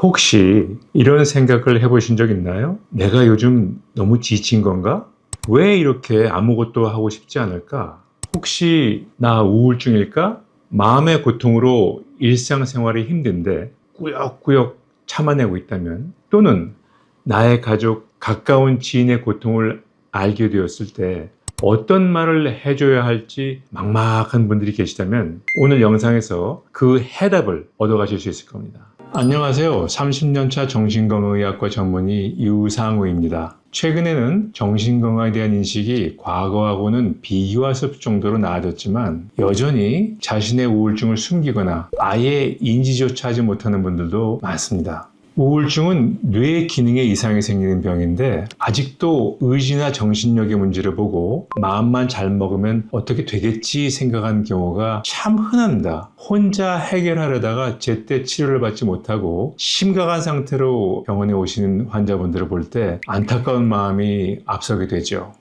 혹시 이런 생각을 해보신 적 있나요? 내가 요즘 너무 지친 건가? 왜 이렇게 아무것도 하고 싶지 않을까? 혹시 나 우울증일까? 마음의 고통으로 일상생활이 힘든데 꾸역꾸역 참아내고 있다면, 또는 나의 가족, 가까운 지인의 고통을 알게 되었을 때 어떤 말을 해줘야 할지 막막한 분들이 계시다면, 오늘 영상에서 그 해답을 얻어가실 수 있을 겁니다. 안녕하세요. 30년차 정신건강의학과 전문의 유상우입니다. 최근에는 정신건강에 대한 인식이 과거하고는 비교할 정도로 나아졌지만, 여전히 자신의 우울증을 숨기거나 아예 인지조차 하지 못하는 분들도 많습니다. 우울증은 뇌 기능에 이상이 생기는 병인데, 아직도 의지나 정신력의 문제를 보고 마음만 잘 먹으면 어떻게 되겠지 생각하는 경우가 참 흔합니다. 혼자 해결하려다가 제때 치료를 받지 못하고 심각한 상태로 병원에 오시는 환자분들을 볼 때 안타까운 마음이 앞서게 되죠.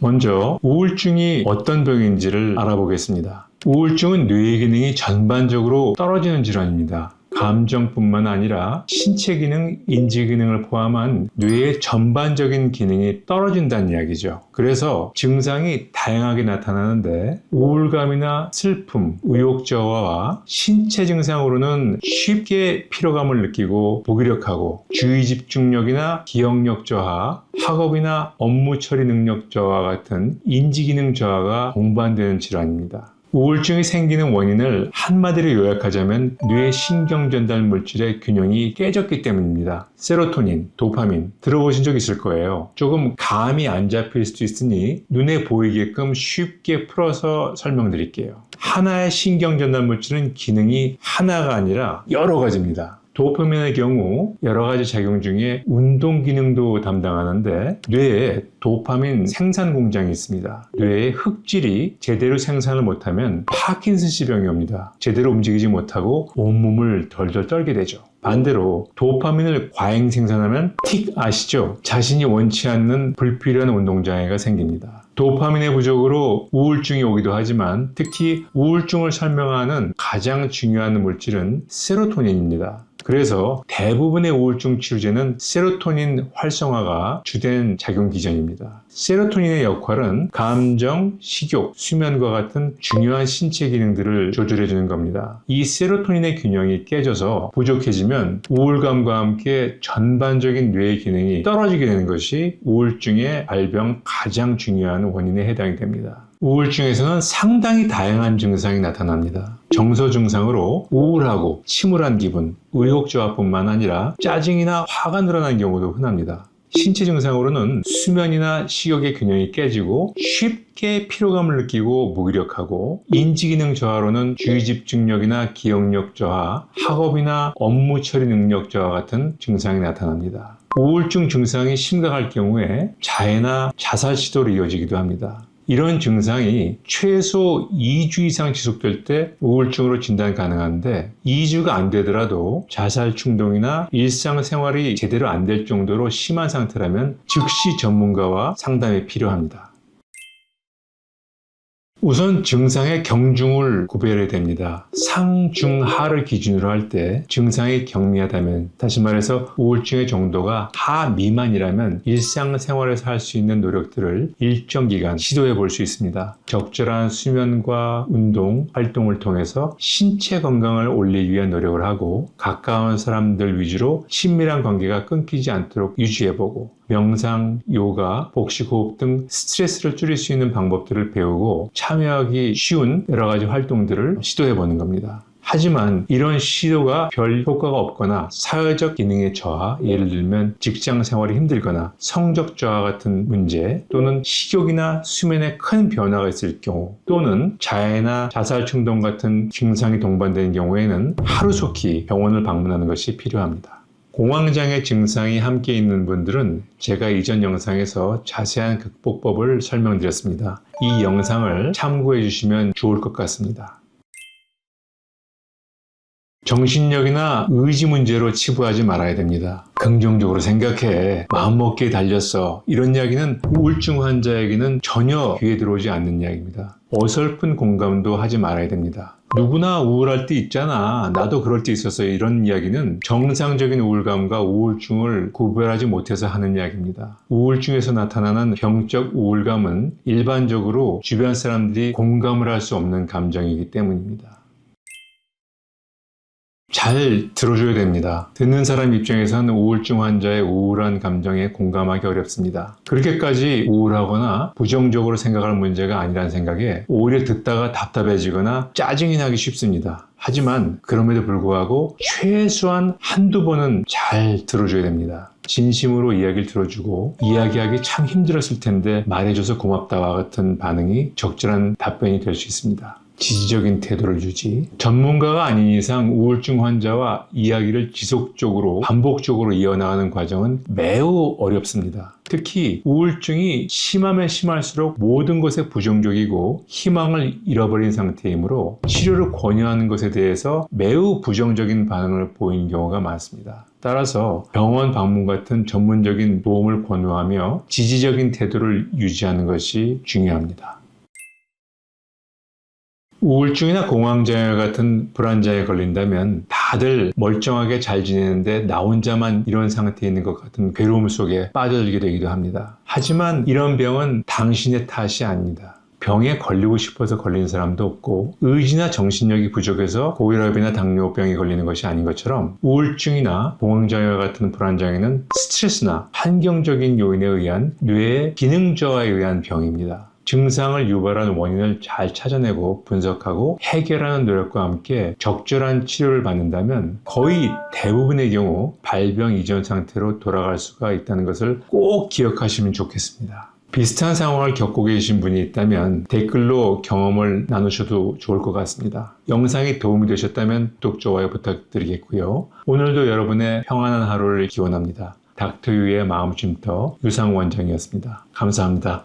먼저 우울증이 어떤 병인지를 알아보겠습니다. 우울증은 뇌 기능이 전반적으로 떨어지는 질환입니다. 감정뿐만 아니라 신체 기능, 인지 기능을 포함한 뇌의 전반적인 기능이 떨어진다는 이야기죠. 그래서 증상이 다양하게 나타나는데, 우울감이나 슬픔, 의욕저하와 신체 증상으로는 쉽게 피로감을 느끼고 무기력하고, 주의 집중력이나 기억력 저하, 학업이나 업무 처리 능력 저하 같은 인지 기능 저하가 동반되는 질환입니다. 우울증이 생기는 원인을 한마디로 요약하자면 뇌 신경 전달 물질의 균형이 깨졌기 때문입니다. 세로토닌, 도파민 들어보신 적 있을 거예요. 조금 감이 안 잡힐 수도 있으니 눈에 보이게끔 쉽게 풀어서 설명드릴게요. 하나의 신경 전달 물질은 기능이 하나가 아니라 여러 가지입니다. 도파민의 경우 여러 가지 작용 중에 운동 기능도 담당하는데, 뇌에 도파민 생산 공장이 있습니다. 뇌의 흑질이 제대로 생산을 못하면 파킨슨氏병이 옵니다. 제대로 움직이지 못하고 온몸을 덜덜 떨게 되죠. 반대로 도파민을 과잉 생산하면 틱 아시죠? 자신이 원치 않는 불필요한 운동장애가 생깁니다. 도파민의 부족으로 우울증이 오기도 하지만, 특히 우울증을 설명하는 가장 중요한 물질은 세로토닌입니다. 그래서 대부분의 우울증 치료제는 세로토닌 활성화가 주된 작용 기전입니다. 세로토닌의 역할은 감정, 식욕, 수면과 같은 중요한 신체 기능들을 조절해 주는 겁니다. 이 세로토닌의 균형이 깨져서 부족해지면 우울감과 함께 전반적인 뇌의 기능이 떨어지게 되는 것이 우울증의 발병 가장 중요한 원인에 해당이 됩니다. 우울증에서는 상당히 다양한 증상이 나타납니다. 정서 증상으로 우울하고 침울한 기분, 의욕저하뿐만 아니라 짜증이나 화가 늘어나는 경우도 흔합니다. 신체 증상으로는 수면이나 식욕의 균형이 깨지고 쉽게 피로감을 느끼고 무기력하고, 인지기능 저하로는 주의집중력이나 기억력 저하, 학업이나 업무 처리 능력 저하 같은 증상이 나타납니다. 우울증 증상이 심각할 경우에 자해나 자살 시도로 이어지기도 합니다. 이런 증상이 최소 2주 이상 지속될 때 우울증으로 진단 가능한데, 2주가 안 되더라도 자살 충동이나 일상생활이 제대로 안 될 정도로 심한 상태라면 즉시 전문가와 상담이 필요합니다. 우선 증상의 경중을 구별해야 됩니다. 상, 중, 하를 기준으로 할 때 증상이 경미하다면, 다시 말해서 우울증의 정도가 하 미만이라면 일상생활에서 할 수 있는 노력들을 일정 기간 시도해 볼 수 있습니다. 적절한 수면과 운동, 활동을 통해서 신체 건강을 올리기 위한 노력을 하고, 가까운 사람들 위주로 친밀한 관계가 끊기지 않도록 유지해보고, 명상, 요가, 복식호흡 등 스트레스를 줄일 수 있는 방법들을 배우고 참여하기 쉬운 여러 가지 활동들을 시도해보는 겁니다. 하지만 이런 시도가 별 효과가 없거나 사회적 기능의 저하, 예를 들면 직장 생활이 힘들거나 성적 저하 같은 문제, 또는 식욕이나 수면에 큰 변화가 있을 경우, 또는 자해나 자살 충동 같은 증상이 동반되는 경우에는 하루속히 병원을 방문하는 것이 필요합니다. 공황장애 증상이 함께 있는 분들은 제가 이전 영상에서 자세한 극복법을 설명드렸습니다. 이 영상을 참고해 주시면 좋을 것 같습니다. 정신력이나 의지 문제로 치부하지 말아야 됩니다. 긍정적으로 생각해, 마음먹기에 달렸어, 이런 이야기는 우울증 환자에게는 전혀 귀에 들어오지 않는 이야기입니다. 어설픈 공감도 하지 말아야 됩니다. 누구나 우울할 때 있잖아. 나도 그럴 때 있었어요. 이런 이야기는 정상적인 우울감과 우울증을 구별하지 못해서 하는 이야기입니다. 우울증에서 나타나는 병적 우울감은 일반적으로 주변 사람들이 공감을 할 수 없는 감정이기 때문입니다. 잘 들어줘야 됩니다. 듣는 사람 입장에서는 우울증 환자의 우울한 감정에 공감하기 어렵습니다. 그렇게까지 우울하거나 부정적으로 생각할 문제가 아니라는 생각에 오히려 듣다가 답답해지거나 짜증이 나기 쉽습니다. 하지만 그럼에도 불구하고 최소한 한두 번은 잘 들어줘야 됩니다. 진심으로 이야기를 들어주고 이야기하기 참 힘들었을 텐데 말해줘서 고맙다와 같은 반응이 적절한 답변이 될 수 있습니다. 지지적인 태도를 주지. 전문가가 아닌 이상 우울증 환자와 이야기를 지속적으로 반복적으로 이어나가는 과정은 매우 어렵습니다. 특히 우울증이 심하면 심할수록 모든 것에 부정적이고 희망을 잃어버린 상태이므로 치료를 권유하는 것에 대해서 매우 부정적인 반응을 보이는 경우가 많습니다. 따라서 병원 방문 같은 전문적인 도움을 권유하며 지지적인 태도를 유지하는 것이 중요합니다. 우울증이나 공황장애 같은 불안장애에 걸린다면 다들 멀쩡하게 잘 지내는데 나 혼자만 이런 상태에 있는 것 같은 괴로움 속에 빠져들게 되기도 합니다. 하지만 이런 병은 당신의 탓이 아닙니다. 병에 걸리고 싶어서 걸리는 사람도 없고 의지나 정신력이 부족해서 고혈압이나 당뇨병에 걸리는 것이 아닌 것처럼 우울증이나 공황장애와 같은 불안장애는 스트레스나 환경적인 요인에 의한 뇌의 기능 저하에 의한 병입니다. 증상을 유발한 원인을 잘 찾아내고 분석하고 해결하는 노력과 함께 적절한 치료를 받는다면 거의 대부분의 경우 발병 이전 상태로 돌아갈 수가 있다는 것을 꼭 기억하시면 좋겠습니다. 비슷한 상황을 겪고 계신 분이 있다면 댓글로 경험을 나누셔도 좋을 것 같습니다. 영상이 도움이 되셨다면 구독, 좋아요 부탁드리겠고요. 오늘도 여러분의 평안한 하루를 기원합니다. 닥터유의 마음쉼터 유상원장이었습니다. 감사합니다.